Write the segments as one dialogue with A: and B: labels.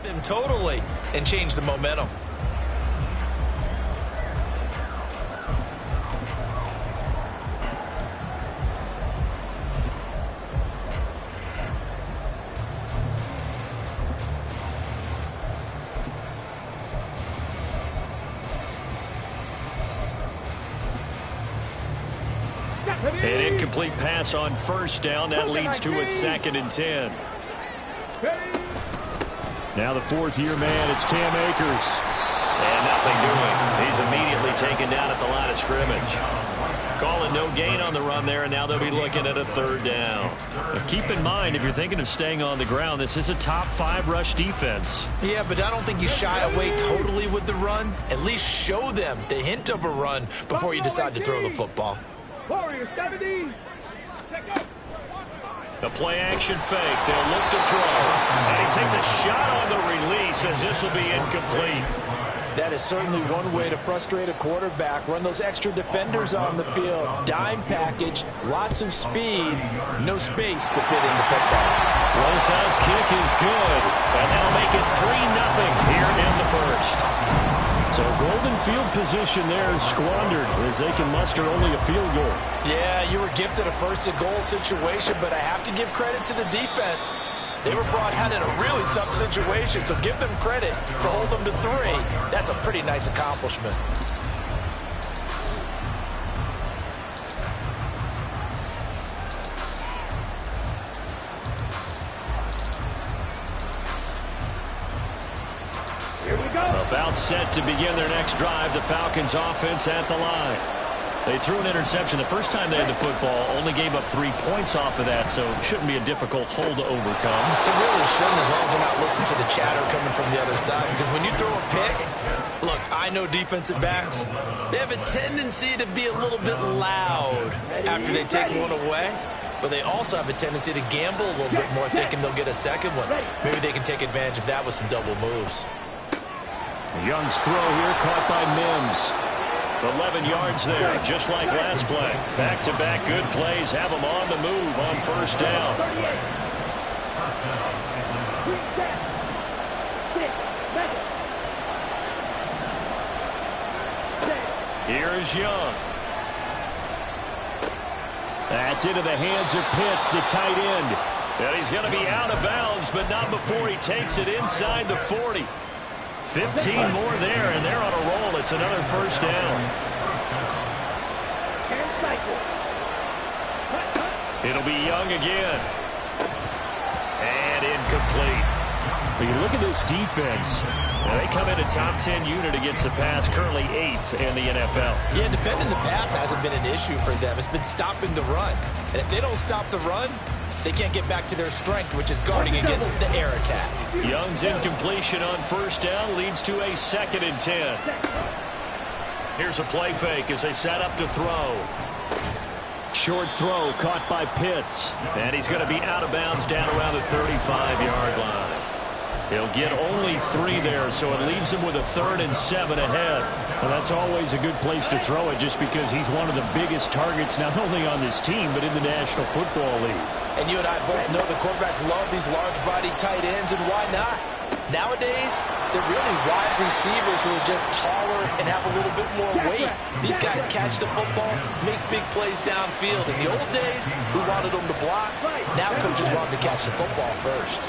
A: him totally and change the momentum.
B: An incomplete pass on first down. That leads to a 2nd and 10. Now the fourth-year man, it's Cam Akers.
C: And nothing doing. He's immediately taken down at the line of scrimmage. Calling no gain on the run there, and now they'll be looking at a 3rd down.
B: But keep in mind, if you're thinking of staying on the ground, this is a top 5 rush defense.
A: Yeah, but I don't think you shy away totally with the run. At least show them the hint of a run before you decide to throw the football.
B: The play-action fake. They'll look to throw. And he takes a shot on the release as this will be incomplete.
A: That is certainly one way to frustrate a quarterback. Run those extra defenders on the field. Dime package, lots of speed, no space to fit in the football.
B: Rosa's kick is good. And they'll make it 3-0 here in the first. So golden field position there is squandered as they can muster only a field goal.
A: Yeah, you were gifted a first-and-goal situation, but I have to give credit to the defense. They were brought out in a really tough situation, so give them credit for holding them to 3. That's a pretty nice accomplishment.
B: About set to begin their next drive, the Falcons offense at the line. They threw an interception the first time they had the football, only gave up 3 points off of that, so it shouldn't be a difficult hole to overcome.
A: It really shouldn't, as long as they're not listening to the chatter coming from the other side, because when you throw a pick, look, I know defensive backs, they have a tendency to be a little bit loud after they take one away. But they also have a tendency to gamble a little bit more, thinking they'll get a second one. Maybe they can take advantage of that with some double moves.
B: Young's throw here caught by Mims. 11 yards there, just like last play. Back-to-back good plays have them on the move on first down. Here is Young. That's into the hands of Pitts, the tight end. And he's going to be out of bounds, but not before he takes it inside the 40. 15 more there, and they're on a roll. It's another first down. It'll be Young again. And incomplete. But you look at this defense. They come in a top 10 unit against the pass, currently 8th in the NFL.
A: Yeah, defending the pass hasn't been an issue for them. It's been stopping the run. And if they don't stop the run, they can't get back to their strength, which is guarding against the air attack.
B: Young's incompletion on first down leads to a 2nd and 10. Here's a play fake as they set up to throw. Short throw caught by Pitts. And he's going to be out of bounds down around the 35-yard line. He'll get only 3 there, so it leaves him with a 3rd and 7 ahead.
D: Well, that's always a good place to throw it just because he's one of the biggest targets not only on this team but in the National Football League.
A: And you and I both know the quarterbacks love these large-body tight ends, and why not? Nowadays, they're really wide receivers who are just taller and have a little bit more weight. These guys catch the football, make big plays downfield. In the old days, we wanted them to block. Now coaches want them to catch the football first.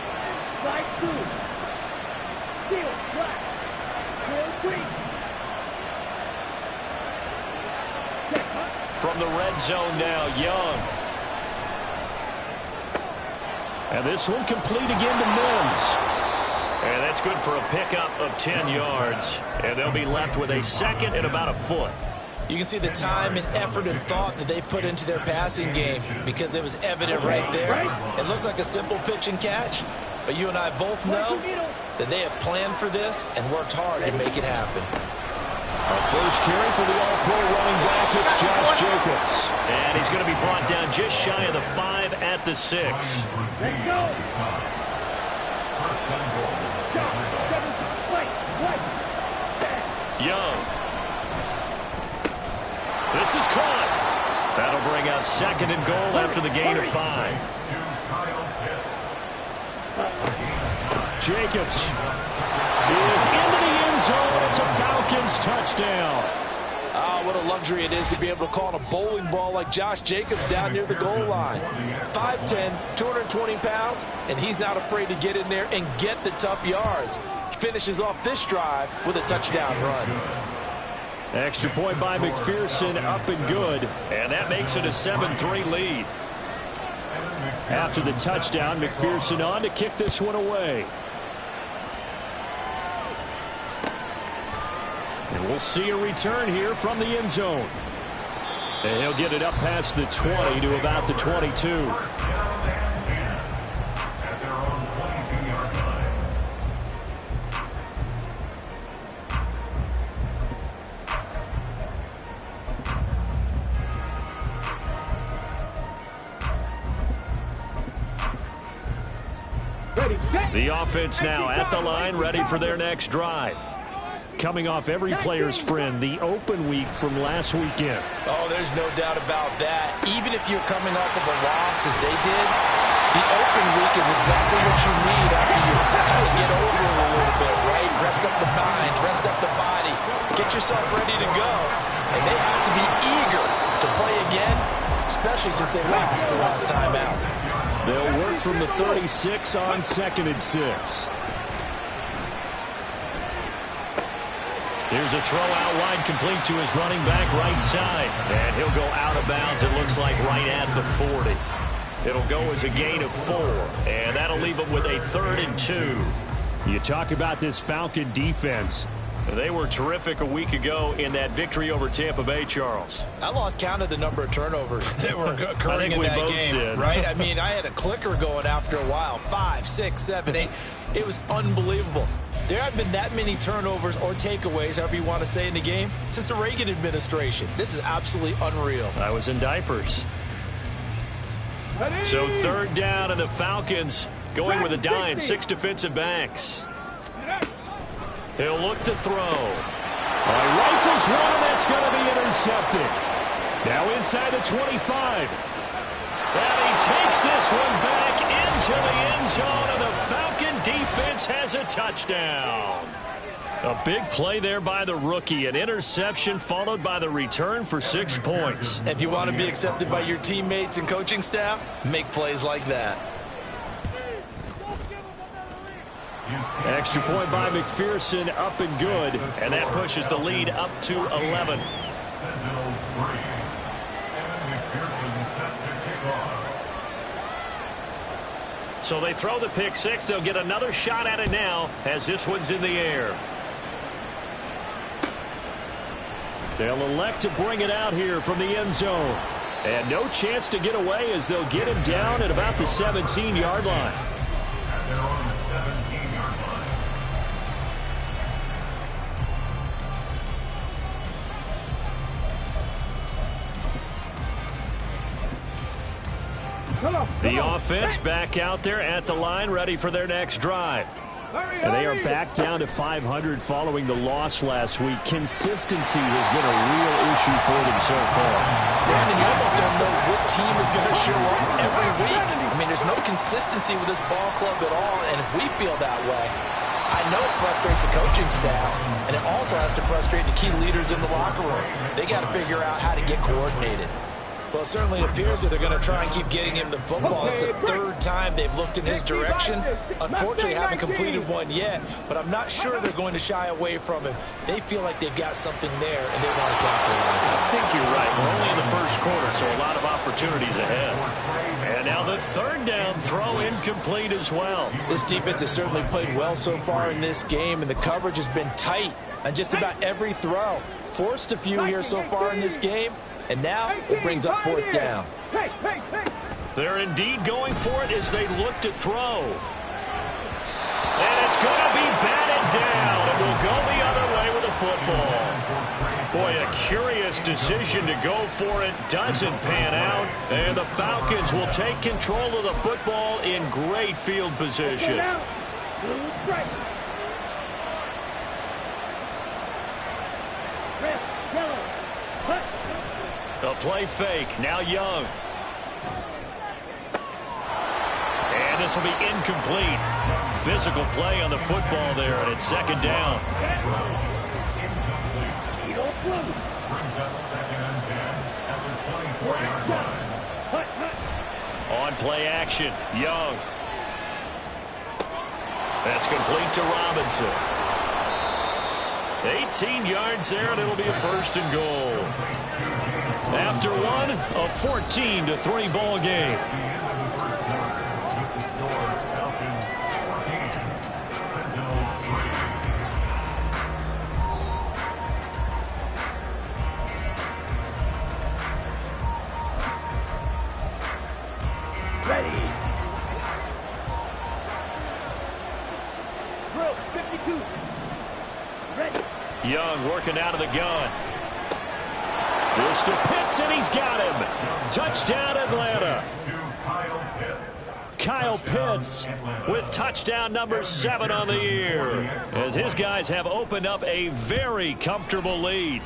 B: From the red zone now, Young.
D: And this one complete again to Mims.
B: And that's good for a pickup of 10 yards. And they'll be left with a 2nd and about a foot.
A: You can see the time and effort and thought that they put into their passing game because it was evident right there. It looks like a simple pitch and catch, but you and I both know that they have planned for this and worked hard to make it happen.
D: Our first carry for the all-pro running back, it's Josh Jacobs.
B: And he's going to be brought down just shy of the 5 at the 6.
E: Let's go.
B: Young. This is caught. That'll bring up 2nd and goal after the gain of 5.
D: Jacobs is into the end zone. It's a Falcons touchdown.
A: Ah, what a luxury it is to be able to call a bowling ball like Josh Jacobs down near the goal line. 5'10", 220 pounds, and he's not afraid to get in there and get the tough yards. He finishes off this drive with a touchdown run.
D: Extra point by McPherson, up and good.
B: And that makes it a 7-3 lead.
D: After the touchdown, McPherson on to kick this one away. And we'll see a return here from the end zone. And he'll get it up past the 20 to about the 22. The offense now at the line, ready for their next drive. Coming off every player's friend, the open week from last weekend.
A: Oh, there's no doubt about that. Even if you're coming off of a loss as they did, the open week is exactly what you need after you kind of get over it a little bit, right? Rest up the mind, rest up the body, get yourself ready to go. And they have to be eager to play again, especially since they lost the last time out.
D: They'll work from the 36 on 2nd and 6.
B: Here's a throw out wide, complete to his running back right side. And he'll go out of bounds, it looks like, right at the 40. It'll go as a gain of 4. And that'll leave him with a 3rd and 2.
D: You talk about this Falcon defense.
B: They were terrific a week ago in that victory over Tampa Bay, Charles.
A: I lost count of the number of turnovers that were occurring in that game, right? I mean, I had a clicker going after a while. 5, 6, 7, 8. It was unbelievable. There have been that many turnovers or takeaways, however you want to say, in the game since the Reagan administration. This is absolutely unreal.
B: I was in diapers. So 3rd down, and the Falcons going with a dime, 6 defensive backs. He'll look to throw.
D: Rifles one, that's going to be intercepted. Now inside the 25.
B: And he takes this one back into the end zone, and the Falcon defense has a touchdown. A big play there by the rookie. An interception followed by the return for 6 points.
A: If you want to be accepted by your teammates and coaching staff, make plays like that.
D: Extra point by McPherson, up and good.
B: And that pushes the lead up to 11. So they throw the pick 6. They'll get another shot at it now as this one's in the air.
D: They'll elect to bring it out here from the end zone. And no chance to get away as they'll get him down at about the 17-yard line. The offense back out there at the line, ready for their next drive. And they are back down to 500 following the loss last week. Consistency has been a real issue for them so far.
A: Brandon, you almost don't know what team is going to show up every week. I mean, there's no consistency with this ball club at all, and if we feel that way, I know it frustrates the coaching staff, and it also has to frustrate the key leaders in the locker room. They got to figure out how to get coordinated. Well, it certainly appears that they're going to try and keep getting him the football. It's the 3rd time they've looked in his direction. Unfortunately, haven't completed one yet, but I'm not sure they're going to shy away from him. They feel like they've got something there, and they want to capitalize on it.
B: I think you're right. We're only in the first quarter, so a lot of opportunities ahead. And now the 3rd down throw incomplete as well.
A: This defense has certainly played well so far in this game, and the coverage has been tight on just about every throw. Forced a few here so far in this game. And now it brings up 4th down.
B: They're indeed going for it as they look to throw. And it's going to be batted down. It will go the other way with the football. Boy, a curious decision to go for it. Doesn't pan out. And the Falcons will take control of the football in great field position. A play fake. Now Young. And this will be incomplete. physical play on the football there, and it's second down. On play action, Young. That's complete to Robinson. 18 yards there, and it'll be a first and goal. After one, a 14-3 ball game.
E: Ready. Drill 52. Ready.
B: Young working out of the gun. This to Pitts, and he's got him. Touchdown, Atlanta. Kyle Pitts with touchdown number 7 on the year, as his guys have opened up a very comfortable lead.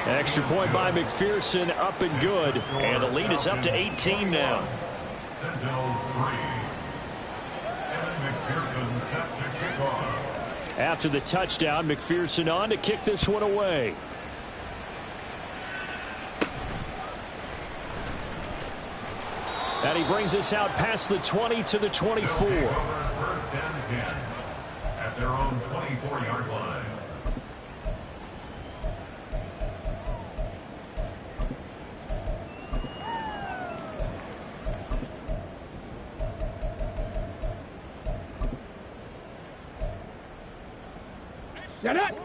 B: Extra point by McPherson, up and good, and the lead is up to 18 now. After the touchdown, McPherson on to kick this one away. And he brings us out past the 20 to the 24.
F: First and 10 at their own 24-yard line.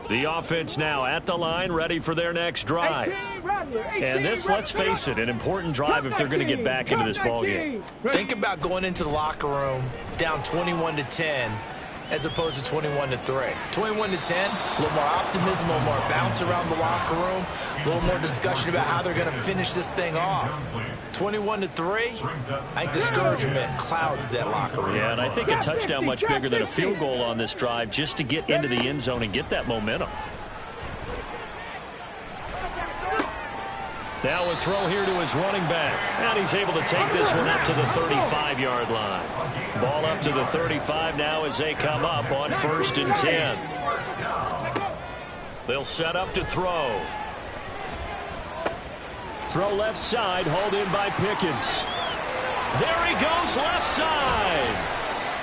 B: The offense now at the line, ready for their next drive. And this, let's face it, an important drive if they're going to get back into this ballgame.
A: Think about going into the locker room down 21-10 as opposed to 21-3. 21-10, a little more optimism, a little more bounce around the locker room, a little more discussion about how they're going to finish this thing off. 21-3, I think discouragement clouds that locker room.
B: Yeah, and I think a touchdown much bigger than a field goal on this drive just to get into the end zone and get that momentum. Now a throw here to his running back. And he's able to take this one up to the 35-yard line. Ball up to the 35 now as they come up on 1st and 10. They'll set up to throw. Throw left side, hauled in by Pickens. There he goes left side.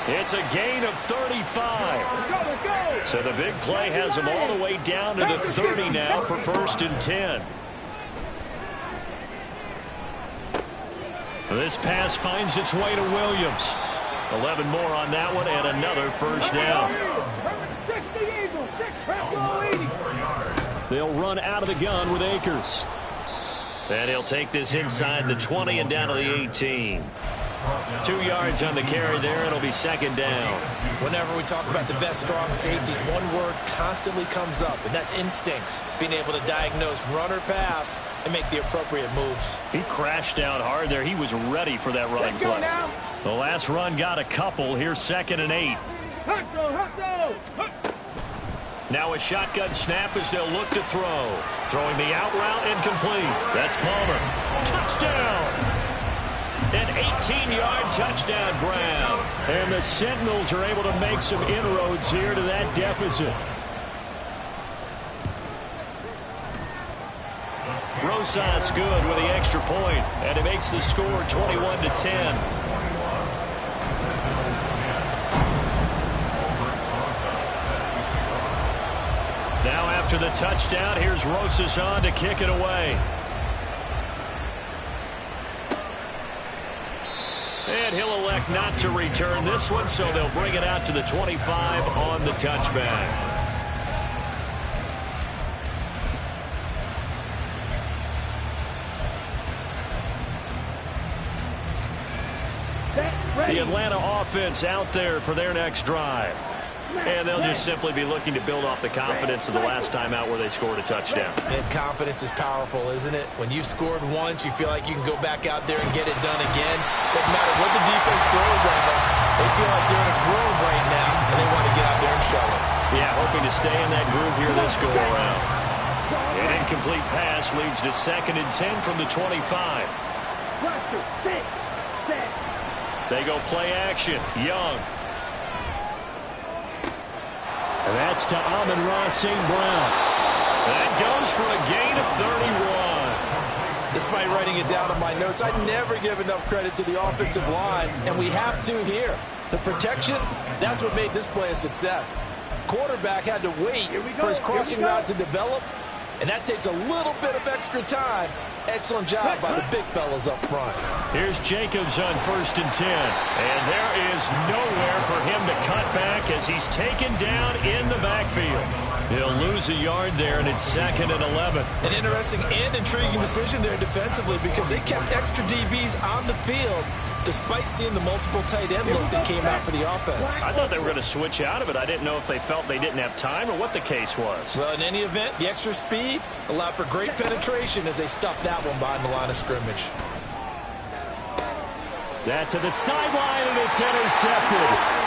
B: It's a gain of 35. So the big play has him all the way down to the 30 now for 1st and 10. This pass finds its way to Williams. 11 more on that one, and another first down. They'll run out of the gun with Akers. And he'll take this inside the 20 and down to the 18. 2 yards on the carry there. It'll be second down.
A: Whenever we talk about the best strong safeties, one word constantly comes up, and that's instincts. Being able to diagnose run or pass and make the appropriate moves.
B: He crashed out hard there. He was ready for that running play. The last run got a couple. Here's 2nd and 8. Now a shotgun snap as they'll look to throw. Throwing the out route, incomplete. That's Palmer. Touchdown! An 18-yard touchdown grab. And the Sentinels are able to make some inroads here to that deficit. Rosas good with the extra point, and it makes the score 21-10. Now after the touchdown, here's Rosas on to kick it away. And he'll elect not to return this one, so they'll bring it out to the 25 on the touchback. The Atlanta offense out there for their next drive. And they'll just simply be looking to build off the confidence of the last time out where they scored a touchdown.
A: And confidence is powerful, isn't it? When you've scored once, you feel like you can go back out there and get it done again. Doesn't matter what the defense throws at them. They feel like they're in a groove right now, and they want to get out there and show it.
B: Yeah, hoping to stay in that groove here this go-around. An incomplete pass leads to 2nd and 10 from the 25. They go play action. Young.
D: And that's to Amon-Ra St. Brown.
B: That goes for a gain of 31.
A: Despite writing it down in my notes, I never give enough credit to the offensive line, and we have to here. The protection, that's what made this play a success. Quarterback had to wait for his crossing route to develop, and that takes a little bit of extra time. Excellent job by the big fellas up front.
B: Here's Jacobs on 1st and 10. And there is nowhere for him to cut back as he's taken down in the backfield. He'll lose a yard there, and it's 2nd and 11.
A: An interesting and intriguing decision there defensively because they kept extra DBs on the field despite seeing the multiple tight end look that came out for the offense.
B: I thought they were going to switch out of it. I didn't know if they felt they didn't have time or what the case was.
A: Well, in any event, the extra speed allowed for great penetration as they stuffed that one behind the line of scrimmage.
D: That to the sideline, and it's intercepted.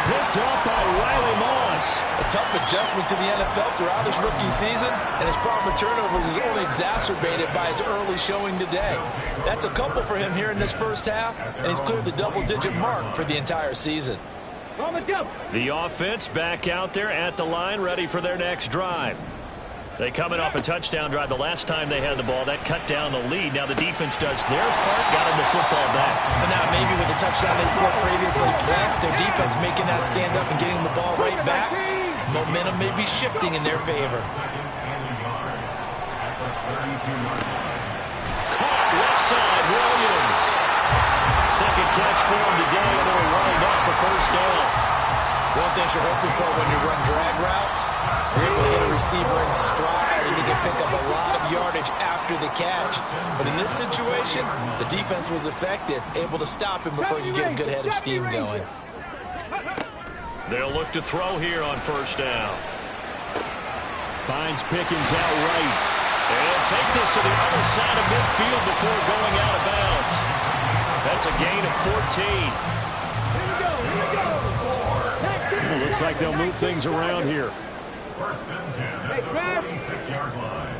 D: Picked off by Riley Moss.
A: A tough adjustment to the NFL throughout his rookie season, and his problem with turnovers is only exacerbated by his early showing today. That's a couple for him here in this first half, and he's cleared the double-digit mark for the entire season.
B: The offense back out there at the line, ready for their next drive. They coming off a touchdown drive the last time they had the ball. That cut down the lead. Now the defense does their part, got them the football back.
A: So now maybe with the touchdown they scored previously, plus their defense making that stand up and getting the ball right back, momentum may be shifting in their favor.
B: Caught left side, Williams. Second catch for him today, and they'll wind up the first down.
A: One thing you're hoping for when you run drag routes, you're able to hit a receiver in stride and you can pick up a lot of yardage after the catch. But in this situation, the defense was effective, able to stop him before you get a good head of steam going.
B: They'll look to throw here on 1st down.
D: Finds Pickens out right.
B: And he'll take this to the other side of midfield before going out of bounds. That's a gain of 14.
D: Looks like they'll move things around here.
F: 1st and 10 at the 46-yard line.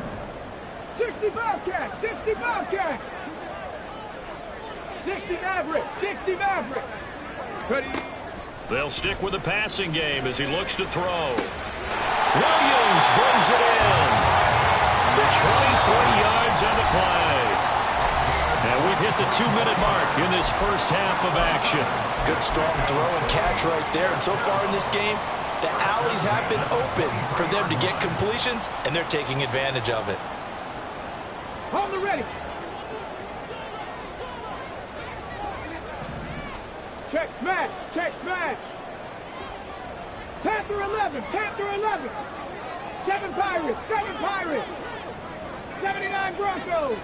E: 65 catch, 65 catch. 60 Maverick, 60 Maverick. Ready.
B: They'll stick with the passing game as he looks to throw. Williams brings it in. 23 yards on the play. And we've hit the 2-minute mark in this first half of action.
A: Good strong throw and catch right there. And so far in this game, the alleys have been open for them to get completions, and they're taking advantage of it.
E: On the ready. Check smash, check smash. Panther 11, Panther 11. 7 Pirates, 7 Pirates. 79 Broncos.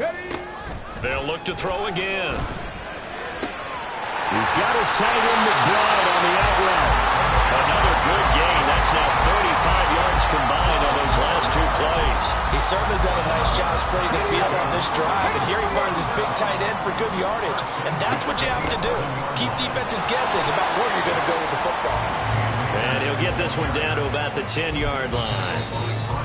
E: Ready.
B: They'll look to throw again.
D: He's got his tight end McBride on the out route.
B: Another good gain. That's now 35 yards combined on those last 2 plays.
A: He's certainly done a nice job spreading the field on this drive, and here he finds his big tight end for good yardage. And that's what you have to do. Keep defenses guessing about where you're going to go with the football.
B: And he'll get this one down to about the 10-yard line.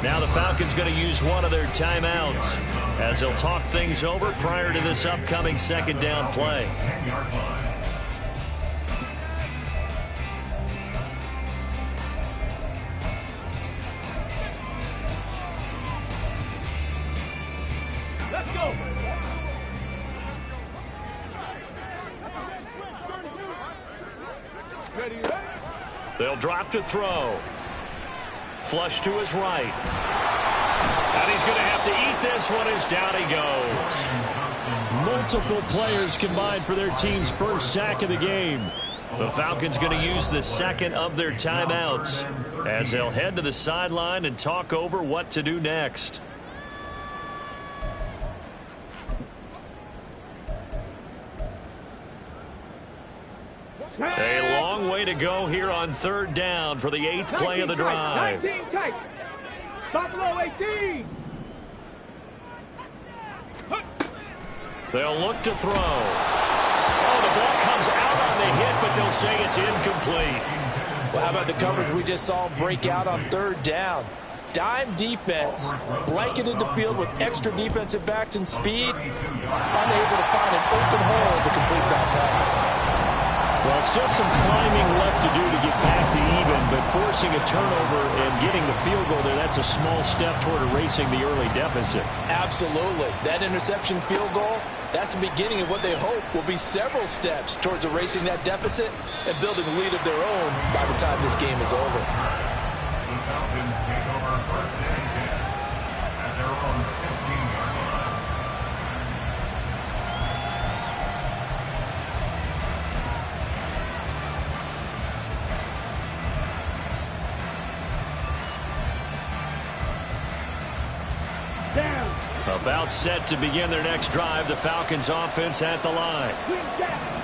B: Now the Falcons going to use one of their timeouts as they'll talk things over prior to this upcoming 2nd down play.
F: 10-yard line.
E: Let's go. Ready, ready.
B: They'll drop to throw. Flush to his right. And he's going to have to eat this one as down he goes.
D: Multiple players combined for their team's first sack of the game.
B: The Falcons going to use the 2nd of their timeouts as they'll head to the sideline and talk over what to do next. A long way to go here on 3rd down for the 8th play of the drive.
E: 19 tight. Buffalo 18.
B: They'll look to throw. Oh, the ball comes out on the hit, but they'll say it's incomplete.
A: Well, how about the coverage we just saw break out on 3rd down? Dime defense, blanketed the field with extra defensive backs and speed, unable to find an open hole to complete that pass.
D: Well, still some climbing left to do to get back to even, but forcing a turnover and getting the field goal there, that's a small step toward erasing the early deficit.
A: Absolutely. That interception field goal, that's the beginning of what they hope will be several steps towards erasing that deficit and building a lead of their own by the time this game is over.
F: The Falcons take over first and 10 at their own 15-yard line.
E: Down.
B: About set to begin their next drive. The Falcons offense at the line.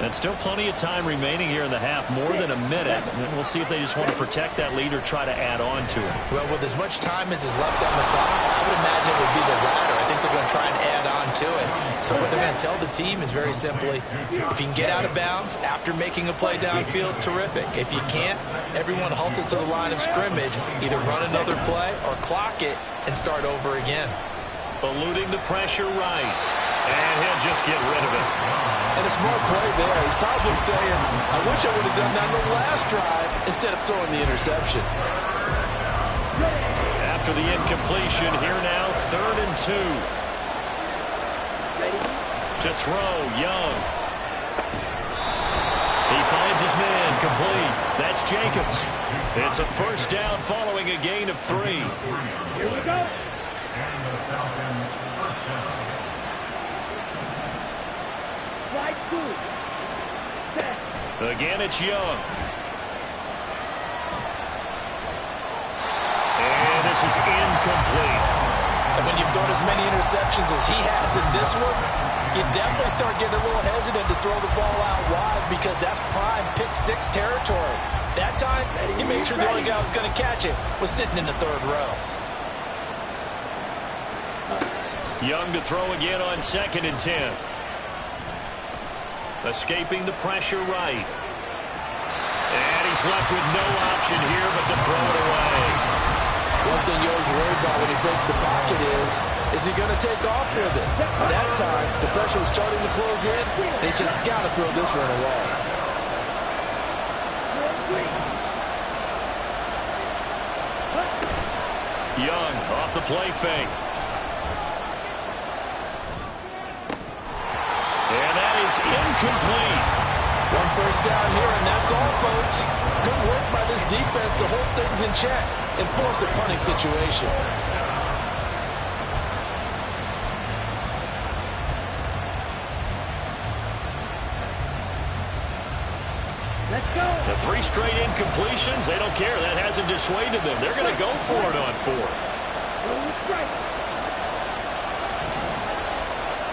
B: And still plenty of time remaining here in the half, more than a minute. And we'll see if they just want to protect that lead or try to add on to it.
A: Well, with as much time as is left on the clock, I would imagine it would be the latter. I think they're going to try and add on to it. So what they're going to tell the team is very simply, if you can get out of bounds after making a play downfield, terrific. If you can't, everyone hustle to the line of scrimmage, either run another play or clock it and start over again.
B: Eluding the pressure right. And he'll just get rid of it.
A: And a smart play there. He's probably saying, I wish I would have done that in the last drive instead of throwing the interception.
B: After the incompletion, here now, 3rd and 2. To throw, Young. He finds his man, complete. That's Jacobs. It's a first down following a gain of 3.
E: Here we go.
F: And the Falcons first down.
E: Right two. Set.
B: Again, it's Young. And this is incomplete.
A: And when you've thrown as many interceptions as he has in this one, you definitely start getting a little hesitant to throw the ball out wide because that's prime pick-6 territory. That time, he made sure the only guy who was going to catch it was sitting in the 3rd row.
B: Young to throw again on 2nd and 10. Escaping the pressure right. And he's left with no option here but to throw it away.
A: One thing you always worry about when he breaks the pocket is he going to take off with it? That time, the pressure was starting to close in, and he's just got to throw this one away.
B: Young off the play fake. And that is incomplete.
A: One first down here, and that's all, folks. Good work by this defense to hold things in check and force a punting situation.
E: Let's go.
B: The 3 straight incompletions, they don't care. That hasn't dissuaded them. They're going to go for it on 4th.
E: Roll strike.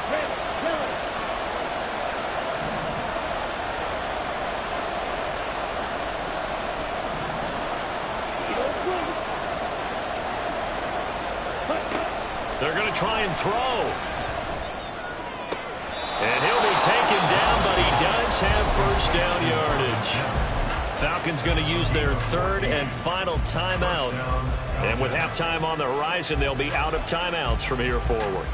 E: Red, yellow.
B: They're going to try and throw. And he'll be taken down, but he does have first down yardage. Falcons going to use their 3rd and final timeout. And with halftime on the horizon, they'll be out of timeouts from here forward.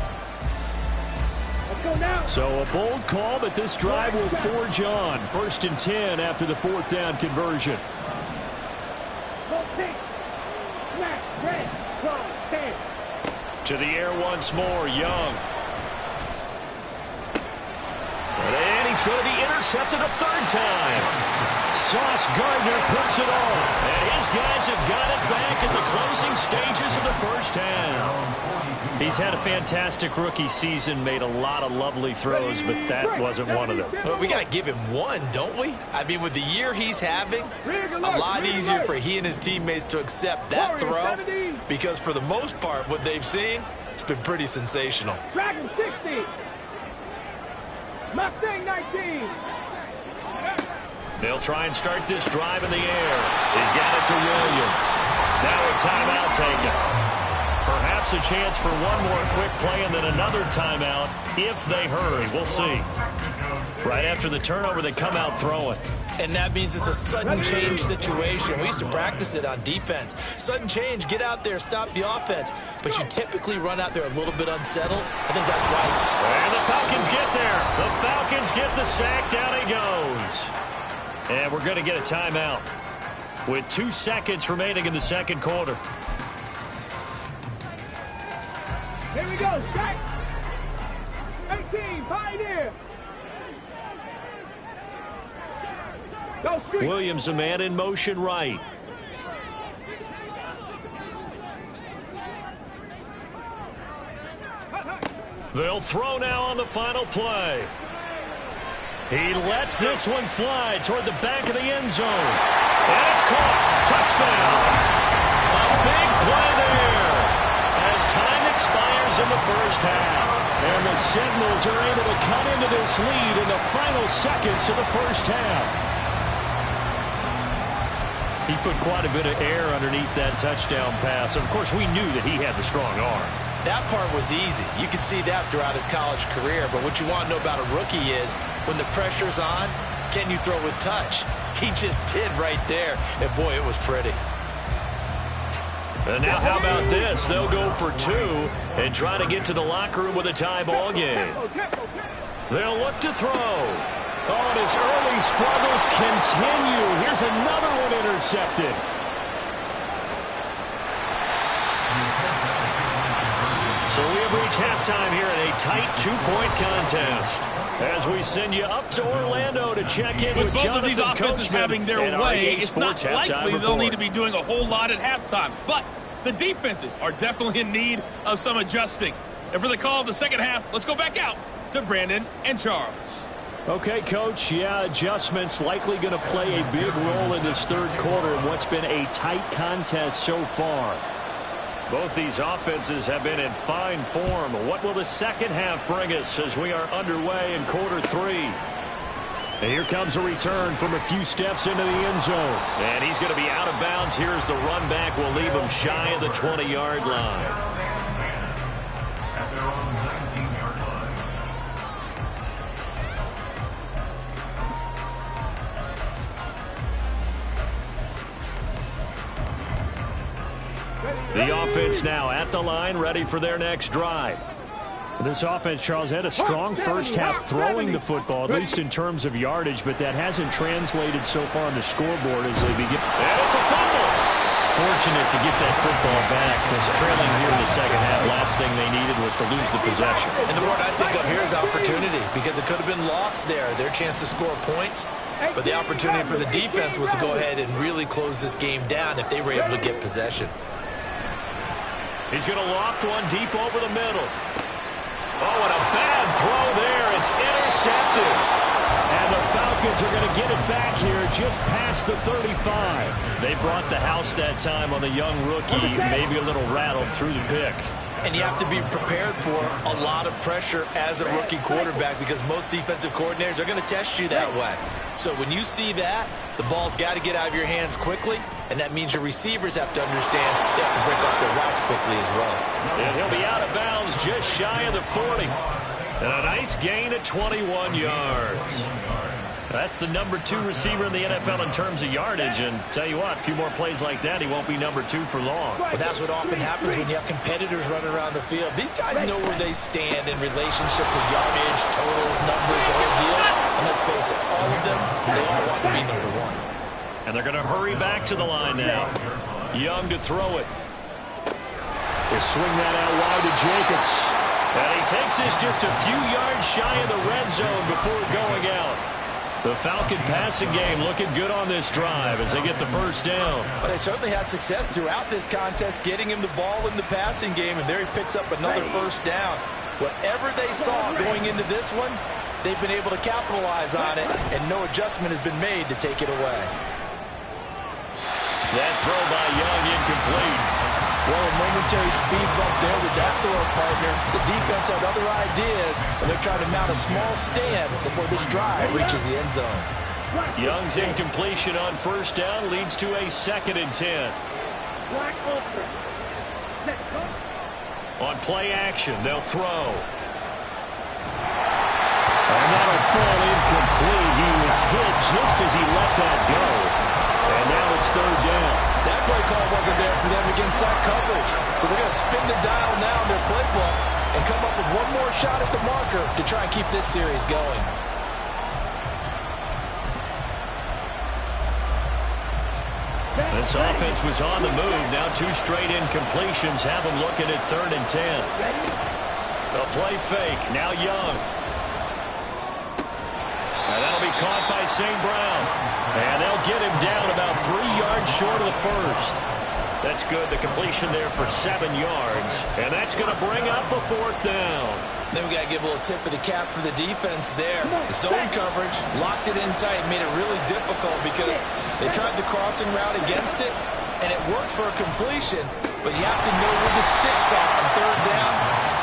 E: Let's go now.
D: So a bold call, but this drive will forge on. 1st and 10 after the 4th down conversion.
E: Go pink. Smack. Red. Go. 10.
B: To the air once more, Young. And he's going to be intercepted a 3rd time. Sauce Gardner puts it on. And his guys have got it back at the closing stages of the first half. He's had a fantastic rookie season, made a lot of lovely throws, but that wasn't one of them.
A: Well, we got to give him one, don't we? I mean, with the year he's having, a lot easier for he and his teammates to accept that throw because for the most part, what they've seen, it's been pretty sensational.
E: Dragon 60. Mustang 19.
B: They'll try and start this drive in the air. He's got it to Williams. Now a timeout taken. Perhaps a chance for one more quick play and then another timeout if they hurry. We'll see. Right after the turnover, they come out throwing.
A: And that means it's a sudden change situation. We used to practice it on defense. Sudden change, get out there, stop the offense. But you typically run out there a little bit unsettled. I think that's why.
B: And the Falcons get there. The Falcons get the sack. Down he goes. And we're going to get a timeout with 2 seconds remaining in the second quarter.
E: Here we go, strike. 18, Pioneer. Go street.
B: Williams, a man in motion right. They'll throw now on the final play. He lets this one fly toward the back of the end zone. And it's caught. Touchdown. A big play there as time expires in the first half. And the Seminoles are able to cut into this lead in the final seconds of the first half. He put quite a bit of air underneath that touchdown pass. Of course, we knew that he had the strong arm.
A: That part was easy. You could see that throughout his college career. But what you want to know about a rookie is when the pressure's on, can you throw with touch? He just did right there. And, boy, it was pretty.
B: And now how about this? They'll go for 2 and try to get to the locker room with a tie ball game. They'll look to throw. Oh, and his early struggles continue. Here's another one intercepted. So we have reached halftime here in a tight 2-point contest. As we send you up to Orlando to check in with
G: both of these offenses having their way, it's not likely they'll need to be doing a whole lot at halftime. But the defenses are definitely in need of some adjusting. And for the call of the second half, let's go back out to Brandon and Charles.
D: Okay, Coach, yeah, adjustments likely going to play a big role in this third quarter in what's been a tight contest so far.
B: Both these offenses have been in fine form. What will the second half bring us as we are underway in quarter 3? And here comes a return from a few steps into the end zone. And he's going to be out of bounds. Here's the run back. We'll leave him shy of the 20-yard line.
F: At their own 19-yard line.
B: The offense now at the line, ready for their next drive.
D: This offense, Charles, had a strong first half throwing the football, at least in terms of yardage, but that hasn't translated so far on the scoreboard as they begin.
B: And it's a fumble. Fortunate to get that football back, because trailing here in the second half, last thing they needed was to lose the possession.
A: And the word I think of here is opportunity, because it could have been lost there, their chance to score points. But the opportunity for the defense was to go ahead and really close this game down if they were able to get possession.
B: He's going to loft one deep over the middle. Oh, and a bad throw there. It's intercepted.
D: And the Falcons are going to get it back here just past the 35.
B: They brought the house that time on the young rookie, maybe a little rattled through the pick.
A: And you have to be prepared for a lot of pressure as a rookie quarterback because most defensive coordinators are going to test you that way. So when you see that, the ball's got to get out of your hands quickly, and that means your receivers have to understand they have to break off their routes quickly as well.
B: And he'll be out of bounds just shy of the 40. And a nice gain at 21 yards. That's the number 2 receiver in the NFL in terms of yardage. And tell you what, a few more plays like that, he won't be number 2 for long.
A: Well, that's what often happens when you have competitors running around the field. These guys know where they stand in relationship to yardage, totals, numbers, the whole deal. And let's face it, all of them, they all want to be number 1.
B: And they're going to hurry back to the line now. Young to throw it.
D: They swing that out wide to Jacobs.
B: And he takes this just a few yards shy of the red zone before going out. The Falcon passing game looking good on this drive as they get the first down.
A: But they certainly had success throughout this contest getting him the ball in the passing game, and there he picks up another first down. Whatever they saw going into this one, they've been able to capitalize on it, and no adjustment has been made to take it away.
B: That throw by Young incomplete.
A: Well, a momentary speed bump there with that throw partner. The defense had other ideas, and they're trying to mount a small stand before this drive reaches the end zone.
B: Young's incompletion on first down leads to a 2nd and 10. On play action, they'll throw.
D: And that'll fall incomplete. He was hit just as he let that go. And now it's 3rd down.
A: That play call wasn't there for them against that coverage. So they're going to spin the dial now in their playbook and come up with one more shot at the marker to try and keep this series going.
B: This offense was on the move. Now 2 straight incompletions have them looking at 3rd and 10. A play fake. Now Young. And that'll be caught by St. Brown. And they'll get him down about 3 yards short of the first. That's good. The completion there for 7 yards. And that's going to bring up a 4th down.
A: Then we got to give a little tip of the cap for the defense there. Zone coverage, locked it in tight, made it really difficult because they tried the crossing route against it, and it worked for a completion, but you have to know where the sticks are on 3rd down.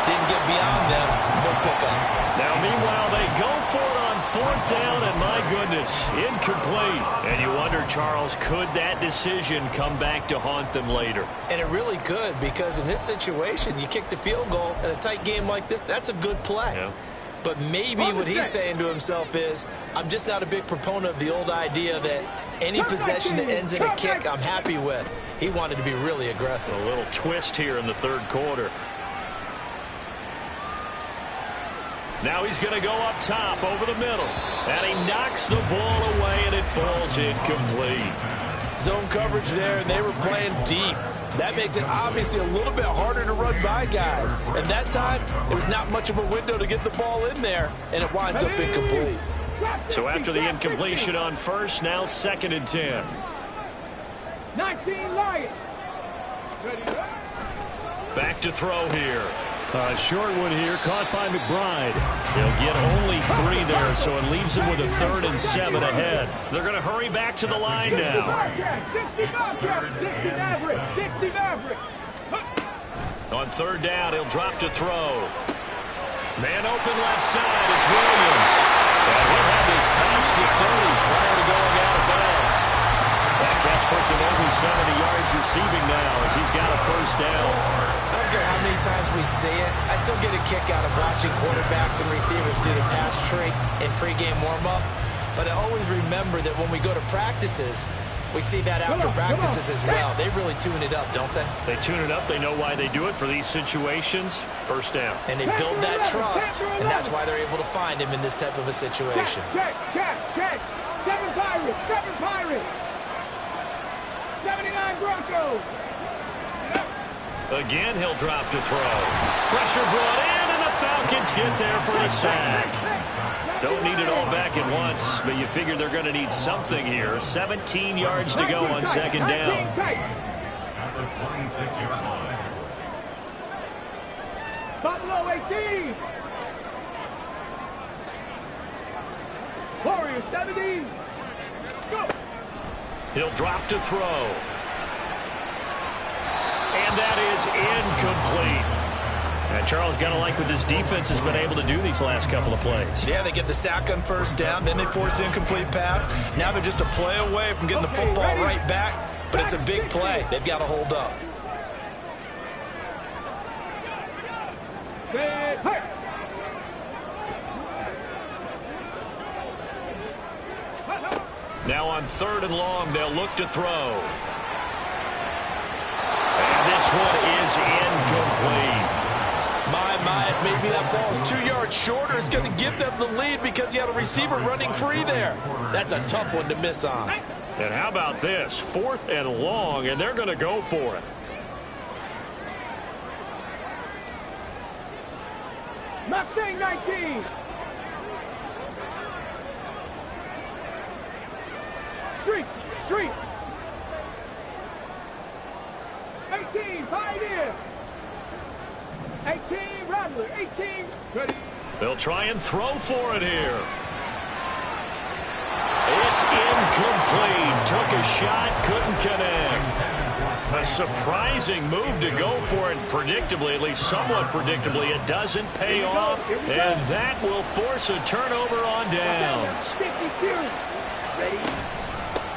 A: Didn't get beyond them. No pickup.
B: Now, meanwhile, they go for it on 4th down, and my goodness, incomplete. And you wonder, Charles, could that decision come back to haunt them later?
A: And it really could, because in this situation, you kick the field goal in a tight game like this, that's a good play.
B: Yeah.
A: But maybe what he's saying to himself is, I'm just not a big proponent of the old idea that any possession that ends in a kick I'm happy with. He wanted to be really aggressive.
B: A little twist here in the 3rd quarter. Now he's going to go up top over the middle. And he knocks the ball away, and it falls incomplete.
H: Zone coverage there, and they were playing deep. That makes it obviously a little bit harder to run by guys. And that time, it was not much of a window to get the ball in there, and it winds up incomplete.
B: So after the incompletion on 1st, now 2nd and 10.
E: 19 Lions.
B: Back to throw here.
D: Short one here, caught by McBride.
B: He'll get only 3 there, so it leaves him with a 3rd and 7 ahead. They're going to hurry back to the line now. On 3rd down, he'll drop to throw. Man open left side, it's Williams. And he'll have this past the 30 prior to going out of bounds. That catch puts him over 70 yards receiving now as he's got a 1st down.
A: I don't care how many times we see it. I still get a kick out of watching quarterbacks and receivers do the pass tree in pregame warm-up. But I always remember that when we go to practices, we see that after practices as well. They really tune it up, don't they?
B: They tune it up. They know why they do it for these situations. 1st down.
A: And they build that trust, and that's why they're able to find him in this type of a situation.
E: Check. 7 Pirates. 79 Broncos.
B: Again, he'll drop to throw. Pressure brought in, and the Falcons get there for the sack. Don't need it all back at once, but you figure they're going to need something here. 17 yards to go on 2nd down.
F: At the 26-yard line.
E: Buffalo 18. Warriors 17. Go.
B: He'll drop to throw. And that is incomplete. And Charles, got to like what this defense has been able to do these last couple of plays.
A: Yeah, they get the sack on 1st down, then they force the incomplete pass. Now they're just a play away from getting the football right back, but it's a big play. They've got to hold up.
B: Now on 3rd and long, they'll look to throw. And this one is incomplete.
H: Maybe that ball's 2 yards shorter. It's going to give them the lead because you had a receiver running free there. That's a tough one to miss on.
B: And how about this? 4th and long, and they're going to go for it.
E: Mustang 19. Street. 18, Pioneer. 18, Rattler. 18, ready.
B: They'll try and throw for it here. It's incomplete. Took a shot, couldn't connect. A surprising move to go for it. Predictably, at least somewhat predictably, it doesn't pay off. And that will force a turnover on downs.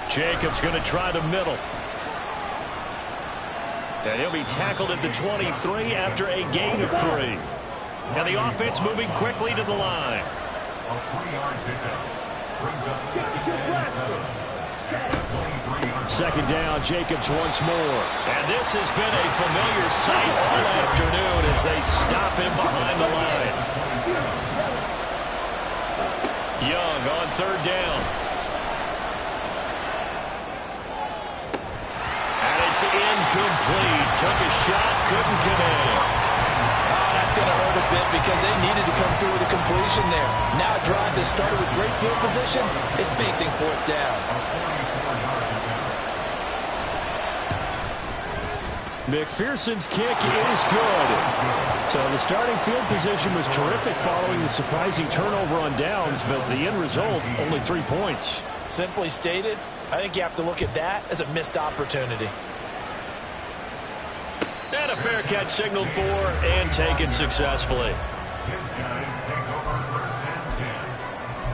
B: Jacobs going to try the middle. And he'll be tackled at the 23 after a gain of 3. And the offense moving quickly to the line.
F: A 3-yard pickup brings up 2nd and 7.
D: 2nd down, Jacobs once more.
B: And this has been a familiar sight all afternoon as they stop him behind the line. Young on 3rd down. it's incomplete. Took a shot, couldn't connect.
H: That's going to hurt a bit because they needed to come through with a completion there. Now a drive that started with great field position is facing fourth down.
B: McPherson's kick is good. So the starting field position was terrific following the surprising turnover on downs, but the end result, only 3 points.
A: Simply stated, I think you have to look at that as a missed opportunity.
B: And a fair catch signaled for and taken successfully.
F: His guys take over first and 10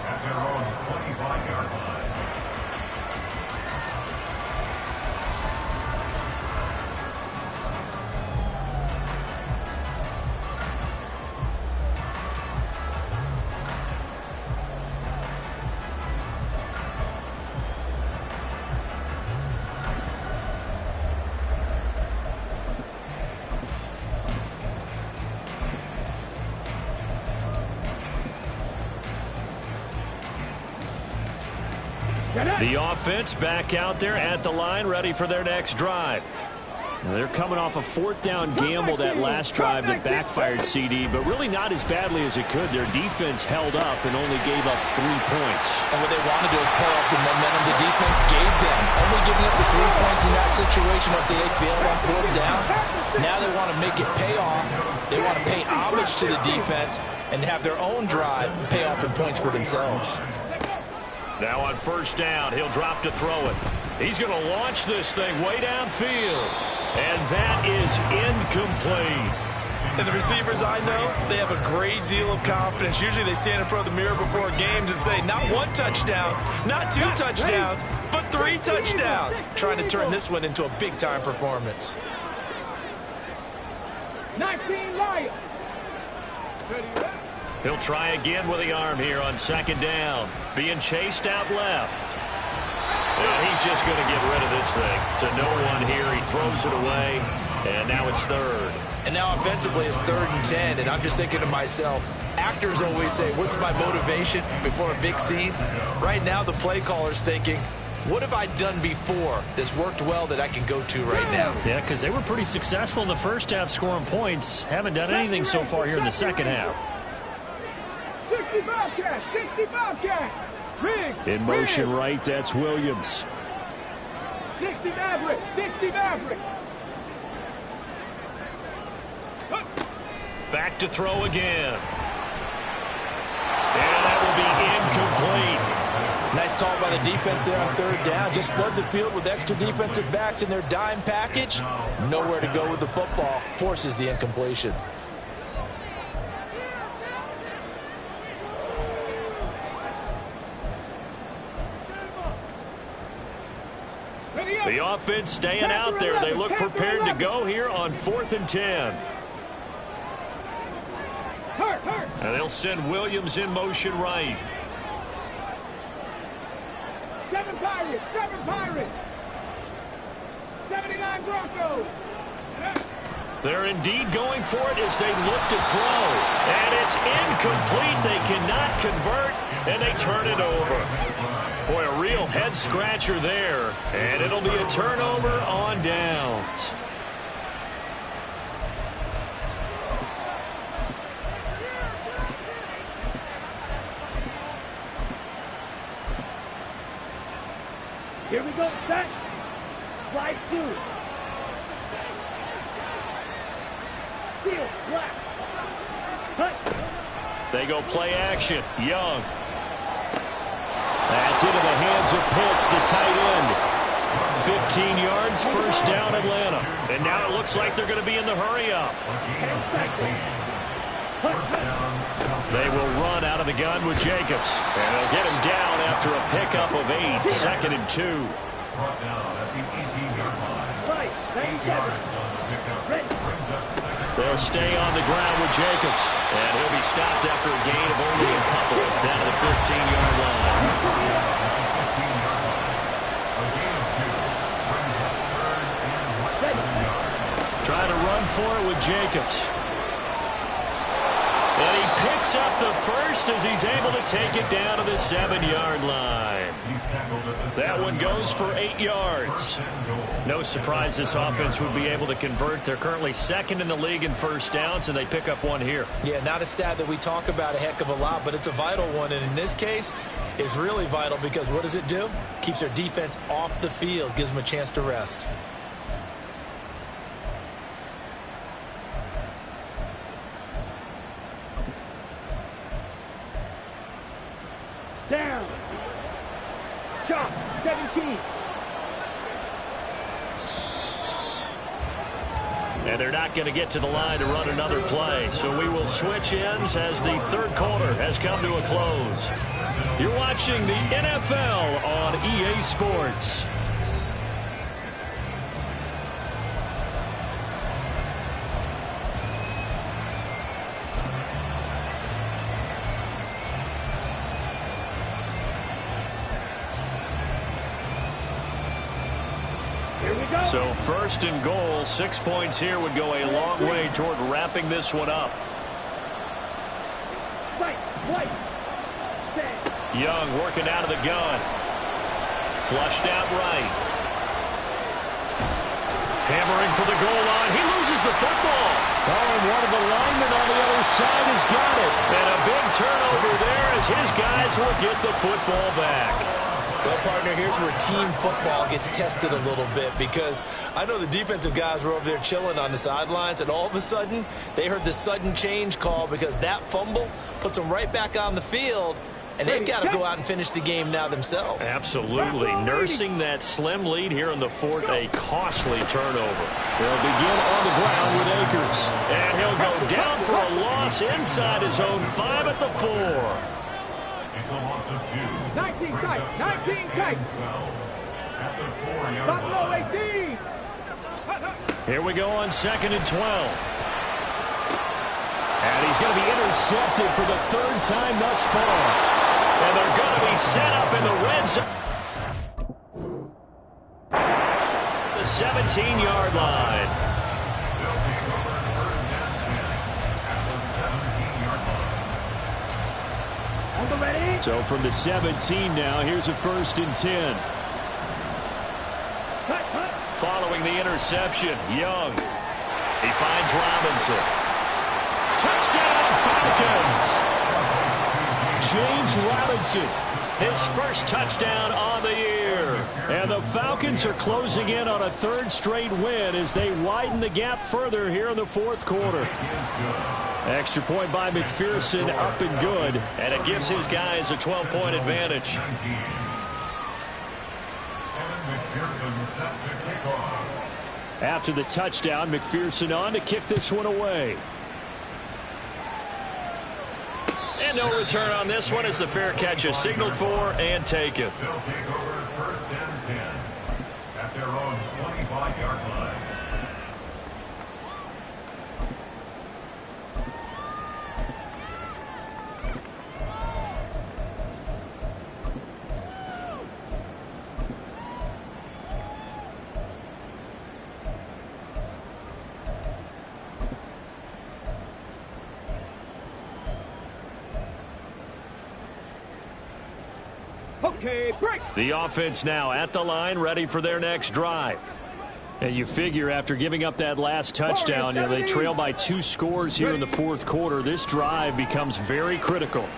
F: at their own 25-yard line.
B: The offense back out there at the line, ready for their next drive. Now they're coming off a fourth down gamble that last drive that backfired, CD, but really not as badly as it could. Their defense held up and only gave up 3 points.
H: And what they wanted to do is pull off the momentum the defense gave them. Only giving up the 3 points in that situation if they bailed on fourth down. Now they want to make it pay off. They want to pay homage to the defense and have their own drive pay off in points for themselves.
B: Now on first down, he'll drop to throw it. He's going to launch this thing way downfield. And that is incomplete.
A: And the receivers I know, they have a great deal of confidence. Usually they stand in front of the mirror before games and say, not 1 touchdown, not 2 touchdowns, but 3 touchdowns. Trying to turn this one into a big-time performance.
E: 19 Lions.
B: He'll try again with the arm here on second down. Being chased out left. And he's just going to get rid of this thing. To no one here. He throws it away. And now it's third.
A: And now offensively it's 3rd and 10. And I'm just thinking to myself, actors always say, what's my motivation before a big scene? Right now the play caller's thinking, what have I done before that's worked well that I can go to right now?
B: Yeah, because they were pretty successful in the first half scoring points. Haven't done anything so far here in the second half.
E: 60 Bobcats, 60 Bobcats.
B: In motion right, that's Williams.
E: 60 Maverick, 60 Maverick.
B: Back to throw again. And that will be incomplete.
H: Nice call by the defense there on third down. Just flood the field with extra defensive backs in their dime package. Nowhere to go with the football. Forces the incompletion.
B: The offense staying out there. They look prepared to go here on 4th and 10. And they'll send Williams in motion right.
E: 7 Pirates, 7 Pirates. 79 Broncos.
B: They're indeed going for it as they look to throw. And it's incomplete. They cannot convert, and they turn it over. Boy, a real head-scratcher there. And it'll be a turnover on downs.
E: Here we go, set. Slide 2. Steal, black. Cut.
B: They go play action. Young. That's into the hands of Pitts, the tight end. 15 yards, first down, Atlanta. And now it looks like they're going to be in the hurry-up. They will run out of the gun with Jacobs. And they'll get him down after a pickup of 8, 2nd and 2.
F: Brought down at the 18-yard line. 8 yards on the pickup. Brings up second.
B: They'll stay on the ground with Jacobs. And he'll be stopped after a gain of only a couple down to the 15-yard line. Trying to run for it with Jacobs. And he picks up the first as he's able to take it down to the 7-yard line. That one goes for 8 yards. No surprise this offense would be able to convert. They're currently second in the league in first downs, and they pick up one here.
A: Yeah, not a stat that we talk about a heck of a lot, but it's a vital one. And in this case, it's really vital because what does it do? Keeps their defense off the field, gives them a chance to rest.
E: Down. Chop. 17.
B: And they're not going to get to the line to run another play. So we will switch ends as the third quarter has come to a close. You're watching the NFL on EA Sports. So first and goal, 6 points here would go a long way toward wrapping this one up. Young working out of the gun. Flushed out right. Hammering for the goal line. He loses the football. Oh, and one of the linemen on the other side has got it. And a big turnover there as his guys will get the football back.
A: Well, partner, here's where team football gets tested a little bit because I know the defensive guys were over there chilling on the sidelines, and all of a sudden they heard the sudden change call because that fumble puts them right back on the field, and they've got to go out and finish the game now themselves.
B: Absolutely. Nursing that slim lead here in the fourth, a costly turnover. They'll begin on the ground with Akers. And he'll go down for a loss inside his own 5 at the 4.
F: It's a loss of 2.
E: 19 tight. 19 tight.
F: At the 4-yard
E: Buffalo
F: line.
E: 18.
B: Here we go on 2nd and 12. And he's going to be intercepted for the 3rd time thus far. And they're going to be set up in the red zone. The 17-yard line.
F: They'll take over first down 10 at the 17-yard line.
E: On the ready.
B: So from the 17 now, here's a 1st and 10. Following the interception, Young. He finds Robinson. Touchdown, Falcons! James Robinson, his first touchdown on the year. And the Falcons are closing in on a 3rd straight win as they widen the gap further here in the 4th quarter. Extra point by McPherson, up and good. And it gives his guys a 12-point advantage. After the touchdown, McPherson on to kick this one away. And no return on this one as the fair catch is signaled for and taken.
F: They'll take over first and 10 at their own 25-yard line.
E: Okay, break.
B: The offense now at the line, ready for their next drive. And you figure after giving up that last touchdown, they trail by 2 scores here in the 4th quarter. This drive becomes very critical.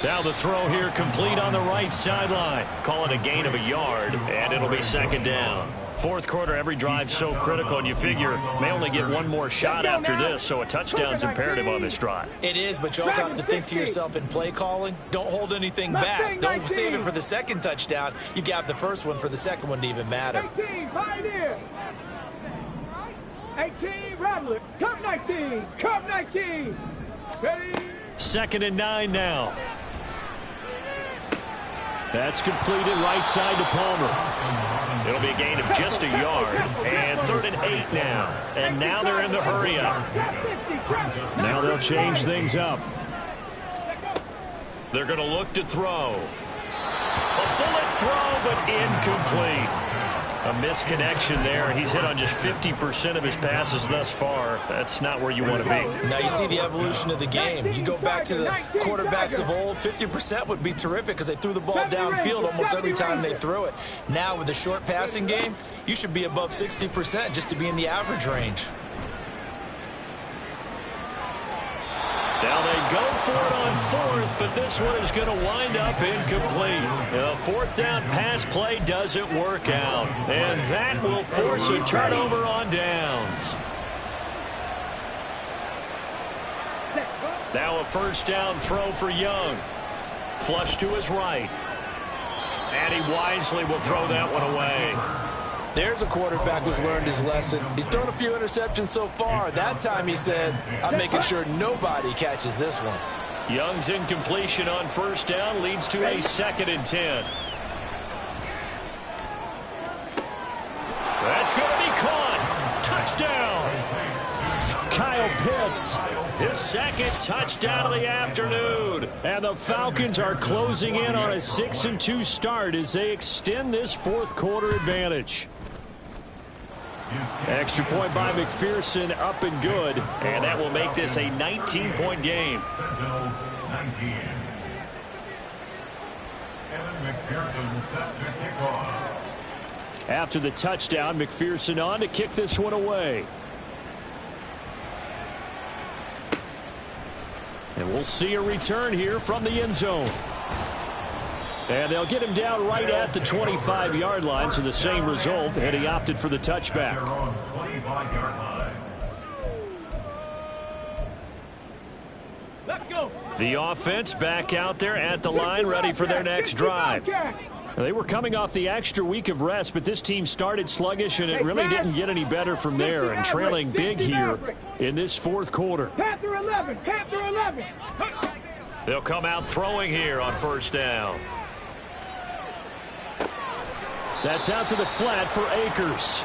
B: Now the throw here complete on the right sideline. Call it a gain of a yard, and it'll be 2nd down. 4th quarter, every drive so critical, and you figure they only get one more shot after this, so a touchdown's imperative on this drive.
A: It is, but you also have to think to yourself in play calling, don't hold anything back. Don't save it for the 2nd touchdown. You got the first one for the 2nd one to even matter.
E: 18, Pioneer. 18, Rattler. Come 19. Come 19. Ready.
B: 2nd and 9 now. That's completed right side to Palmer. It'll be a gain of just a yard. And 3rd and 8 now. And now they're in the hurry up. Now they'll change things up. They're going to look to throw. A bullet throw, but incomplete. A misconnection there. He's hit on just 50% of his passes thus far. That's not where you want to be.
A: Now you see the evolution of the game. You go back to the quarterbacks of old, 50% would be terrific because they threw the ball downfield almost every time they threw it. Now with the short passing game, you should be above 60% just to be in the average range.
B: Now they go for it on fourth, but this one is going to wind up incomplete. A fourth down pass play doesn't work out, and that will force a turnover on downs. Now a first down throw for Young. Flush to his right. And he wisely will throw that one away.
H: There's a quarterback who's learned his lesson. He's thrown a few interceptions so far. That time he said, I'm making sure nobody catches this one.
B: Young's incompletion on first down leads to a 2nd and 10. That's going to be caught. Touchdown. Kyle Pitts, his 2nd touchdown of the afternoon. And the Falcons are closing in on a 6-2 start as they extend this fourth quarter advantage. Extra point by McPherson, up and good. And that will make this a 19-point game.
F: Sentinels 19. Kevin McPherson set to kick off.
D: After the touchdown, McPherson on to kick this one away. And we'll see a return here from the end zone. And they'll get him down right at the 25-yard line, so the same result, and he opted for the touchback.
F: They're on 25-yard line.
E: Let's go.
B: The offense back out there at the line, ready for their next drive.
D: They were coming off the extra week of rest, but this team started sluggish, and it really didn't get any better from there, and trailing big here in this fourth quarter.
E: Panther 11, Panther 11.
B: They'll come out throwing here on first down.
D: That's out to the flat for Akers.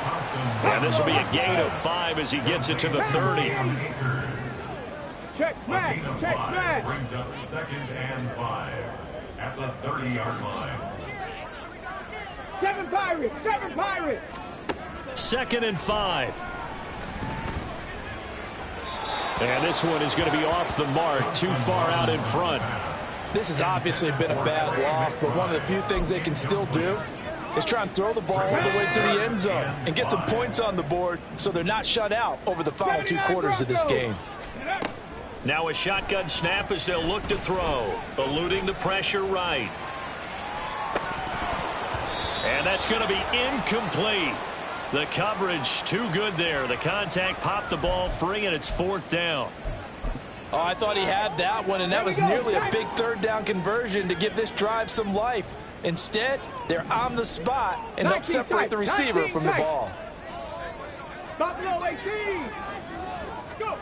B: And this will be a gain of 5 as he gets it to the 30.
E: Check smash, check smash.
F: Brings up 2nd and 5 at the 30-yard line.
E: 7 Pirates, 7 Pirates.
B: 2nd and 5. And this one is going to be off the mark, too far out in front.
H: This has obviously been a bad loss, but one of the few things they can still do is try and throw the ball all the way to the end zone and get some points on the board so they're not shut out over the final 2 quarters of this game.
B: Now a shotgun snap as they'll look to throw, eluding the pressure right. And that's going to be incomplete. The coverage too good there. The contact popped the ball free, and it's 4th down.
H: Oh, I thought he had that one, and that was nearly a big 3rd down conversion to give this drive some life. Instead, they're on the spot and help separate the receiver from the ball.
E: Buffalo 18. Go.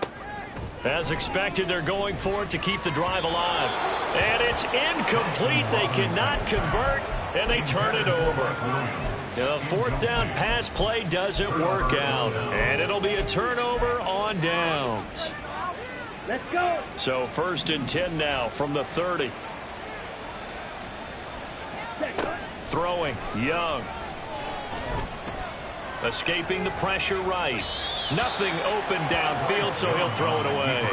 B: As expected, they're going for it to keep the drive alive. And it's incomplete. They cannot convert, and they turn it over. The 4th down pass play doesn't work out, and it'll be a turnover on downs.
E: Let's go.
B: So 1st and 10 now from the 30. Throwing, Young. Escaping the pressure right. Nothing open downfield, so he'll throw it away.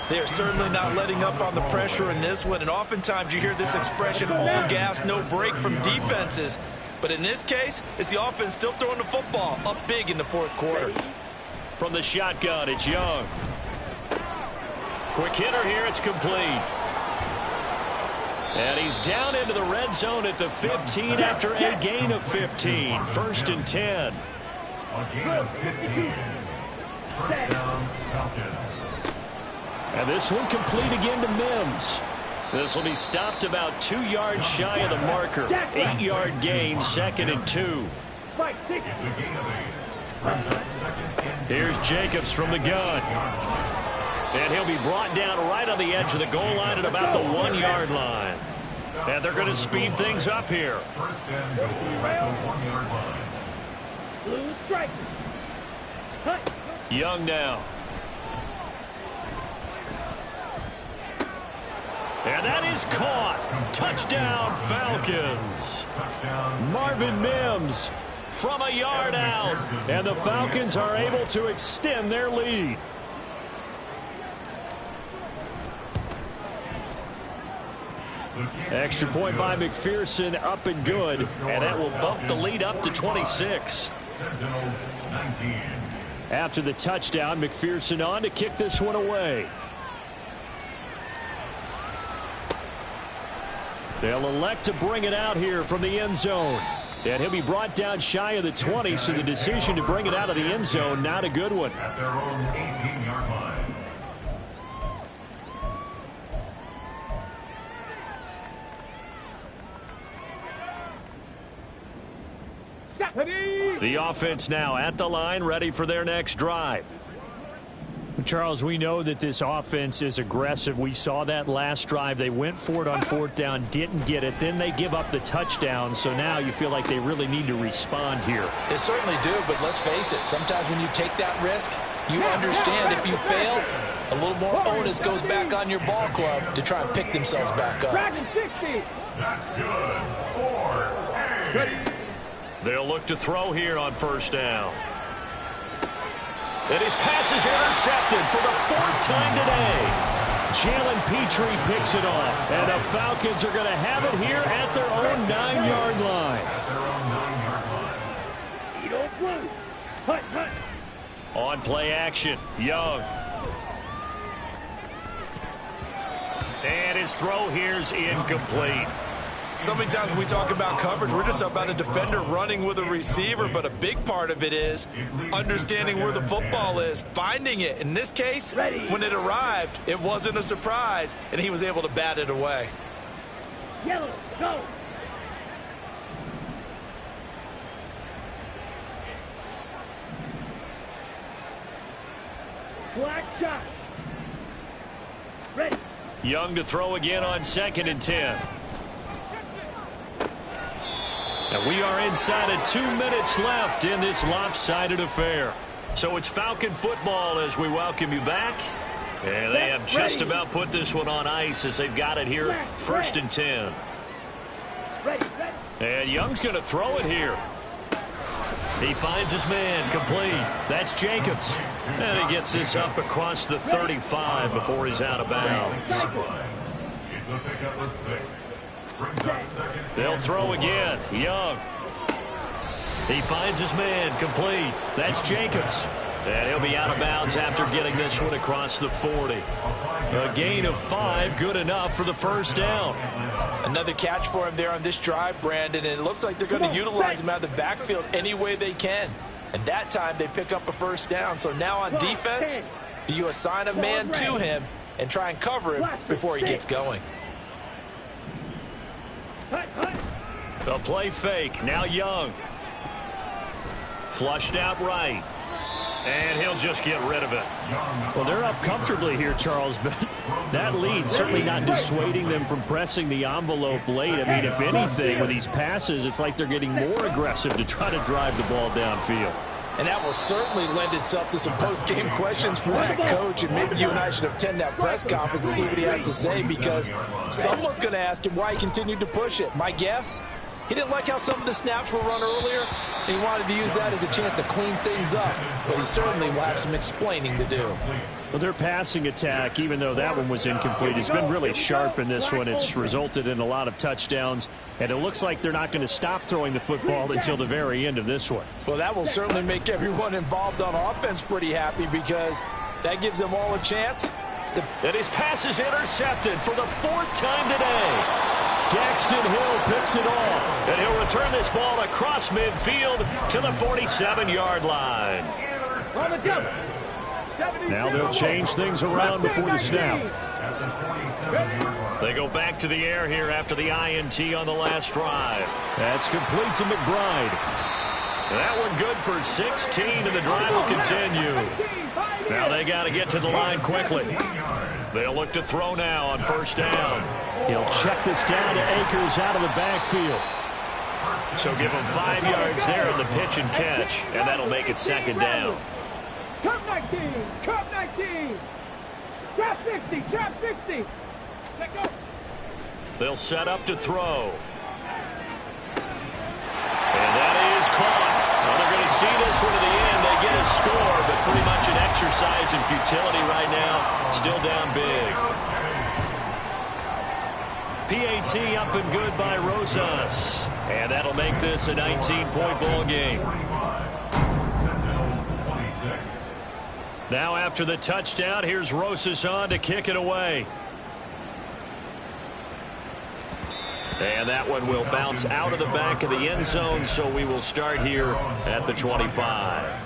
A: They're certainly not letting up on the pressure in this one, and oftentimes you hear this expression, all gas, no break from defenses. But in this case, it's the offense still throwing the football up big in the 4th quarter.
B: From the shotgun, it's Young. Quick hitter here, it's complete. And he's down into the red zone at the 15 after a gain of 15. 1st and 10.
F: A gain of 15. First down, Falcons.
D: And this one complete again to Mims.
B: This will be stopped about 2 yards shy of the marker. 8-yard gain, 2nd and 2.
F: It's a gain of 8. Brings up 2nd and 2.
B: Here's Jacobs from the gun. And he'll be brought down right on the edge of the goal line at about the 1-yard line. And they're going to speed things up here.
F: First and goal at the 1-yard line.
E: Blue strike.
B: Young now. And that is caught. Touchdown, Falcons.
F: Touchdown.
D: Marvin Mims
B: from a yard out. And the Falcons are able to extend their lead. Extra point by McPherson, up and good. And that will bump the lead up to 26. After the touchdown, McPherson on to kick this one away. They'll elect to bring it out here from the end zone. And he'll be brought down shy of the 20, so the decision to bring it out of the end zone, not a good one.
F: At their own 18-yard line.
B: The offense now at the line, ready for their next drive.
D: Charles, we know that this offense is aggressive. We saw that last drive. They went for it on fourth down, didn't get it. Then they give up the touchdown. So now you feel like they really need to respond here.
A: They certainly do, but let's face it. Sometimes when you take that risk, you understand if you fail, a little more onus goes back on your ball club to try and pick themselves back up.
F: That's good. 4.
B: They'll look to throw here on first down. And his pass is intercepted for the 4th time today.
D: Jalen Petrie picks it off. And the Falcons are going to have it here at their own 9-yard line.
B: On play action, Young. And his throw here's incomplete.
A: So many times when we talk about coverage, we're just about a defender running with a receiver, but a big part of it is understanding where the football is, finding it. In this case, when it arrived, it wasn't a surprise, and he was able to bat it away.
E: Yellow, go. Black shot. Ready.
B: Young to throw again on 2nd and 10. And we are inside of 2 minutes left in this lopsided affair. So it's Falcon football as we welcome you back. And they have just about put this one on ice as they've got it here, 1st and 10. And Young's going to throw it here. He finds his man, complete. That's Jacobs. And he gets this up across the 35 before he's out of bounds.
F: It's a pickup of 6.
B: They'll throw again. Young. He finds his man, complete. That's Jacobs. And he'll be out of bounds after getting this one across the 40. A gain of 5, good enough for the first down.
A: Another catch for him there on this drive, Brandon, and it looks like they're going to utilize him out of the backfield any way they can. And that time they pick up a first down. So now on defense, do you assign a man to him and try and cover him before he gets going?
B: The play fake, now Young. Flushed out right. And he'll just get rid of it.
D: Well, they're up comfortably here, Charles, but that lead certainly not dissuading them from pressing the envelope late. I mean, if anything, with these passes, it's like they're getting more aggressive to try to drive the ball downfield.
A: And that will certainly lend itself to some post-game questions for that coach. And maybe you and I should attend that press conference and see what he has to say, because someone's going to ask him why he continued to push it. My guess, he didn't like how some of the snaps were run earlier, and he wanted to use that as a chance to clean things up. But he certainly will have some explaining to do.
D: Well, their passing attack, even though that one was incomplete, has been really sharp in this one. It's resulted in a lot of touchdowns, and it looks like they're not going to stop throwing the football until the very end of this one.
A: Well, that will certainly make everyone involved on offense pretty happy, because that gives them all a chance.
B: And his pass is intercepted for the 4th time today. Daxton Hill picks it off, and he'll return this ball across midfield to the 47-yard line.
D: Now they'll change things around before the snap.
B: They go back to the air here after the INT on the last drive.
D: That's complete to McBride.
B: That one good for 16, and the drive will continue. Now they got to get to the line quickly. They'll look to throw now on first down.
D: He'll check this down to Akers out of the backfield.
B: So give him 5 yards there on the pitch and catch, and that'll make it 2nd down.
E: Cup 19, Cup 19. Trap 60, trap 60. Let go.
B: They'll set up to throw. And that is caught.
C: close one to the end. They get a score, but pretty much an exercise in futility right now. Still down big. PAT up and good by Rosas. And that'll make this a 19-point ball game. Now after the touchdown, here's Rosas on to kick it away. And that one will bounce out of the back of the end zone, so we will start here at the 25.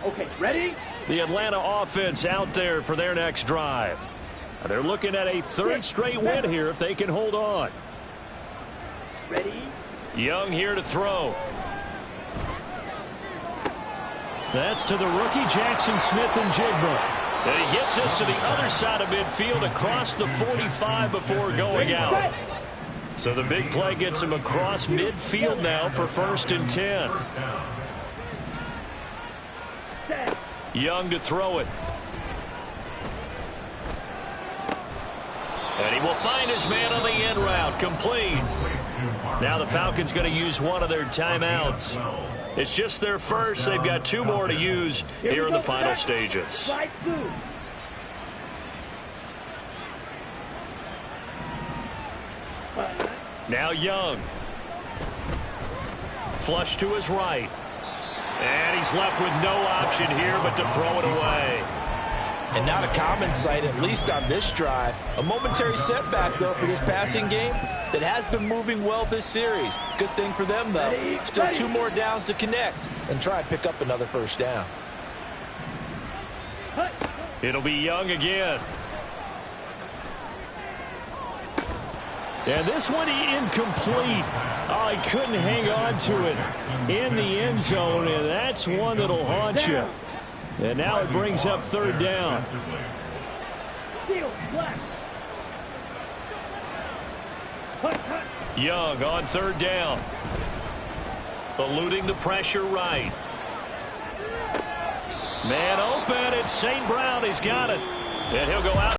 E: Okay, ready?
B: The Atlanta offense out there for their next drive. They're looking at a third straight win here if they can hold on.
E: Ready?
B: Young here to throw. That's to the rookie, Jackson Smith-Njigba. And he gets us to the other side of midfield across the 45 before going out. So the big play gets him across midfield now for 1st and 10. Young to throw it. And he will find his man on the end route, complete. Now the Falcons going to use one of their timeouts. It's just their first. They've got 2 more to use here in the final stages. Now Young. Flush to his right. And he's left with no option here but to throw it away.
H: And not a common sight, at least on this drive. A momentary setback, though, for this passing game that has been moving well this series. Good thing for them, though. Still 2 more downs to connect and try and pick up another first down.
B: It'll be Young again. And this one incomplete. Oh, he couldn't hang on to it in the end zone, and that's one that'll haunt you. And now it brings up 3rd down. Young on 3rd down. Eluding the pressure right. Man open, it's St. Brown. He's got it. And he'll go out.